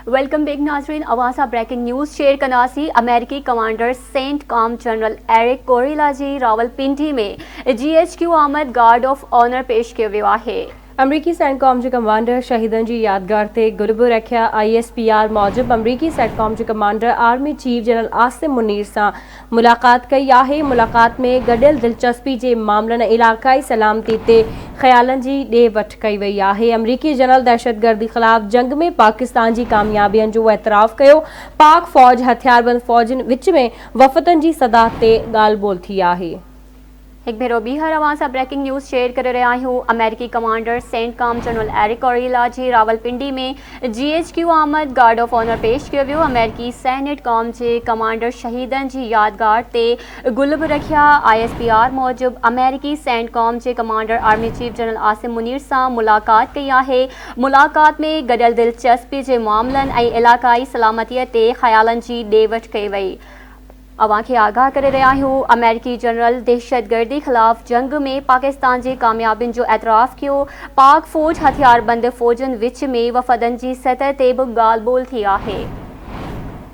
Welcome back नाजरीन। अवासा breaking news share कनासी अमेरिकी commander CENTCOM general Erik Kurilla ji Rawalpindi में GHQ आमद गार्ड ऑफ ऑनर पेश किया वियो आहे। अमरीकी सेंटकॉम के कमांडर शहीदन की यादगार से गुरब रखिया ISPR मूजिब अमरीकी सेंटकॉम के commander army chief general Asim Munir से मुलाकात कई है। मुलाकात में गडियल दिलचस्पी के मामलन इलाकाई सलामती ते ख्यालन की ॾे वठ कई वही है। अमरीकी जनरल दहशतगर्दी खिलाफ जंग में पाकिस्तान की कामयाबियन जो एतराफ़ किया। पाक फौज हथियारबंद फौजन विच में वफ़दन की सदात से गाल बोल थी है। एक भेरो बीहर अवासा ब्रेकिंग न्यूज़ शेयर कर रहा हूँ। अमेरिकी commander CENTCOM general Erik Kurilla ji Rawalpindi में GHQ आमद गार्ड ऑफ ऑनर पेश किया वियो। अमेरिकी सैनेट कॉम के कमांडर शहीदन की यादगार ते गुलब रखिया। ISPR मूजिब अमेरिकी सेंट कॉम के commander army chief general Asim Munir से मुलाकात कई है। मुलाकात में गडियल दिलचस्पी के मामलन और इलाकाई सलामती ते ख्यालन की ॾे वठ कई वई। अवां खे आगाह करे रहा हूँ। अमेरिकी जनरल दहशतगर्दी खिलाफ जंग में पाकिस्तान की कामयाबियन जो एतराफ़ किया। पाक फौज हथियारबंद फौजन विच में वफ़दन की सतह ते भी गाल बोल थी है।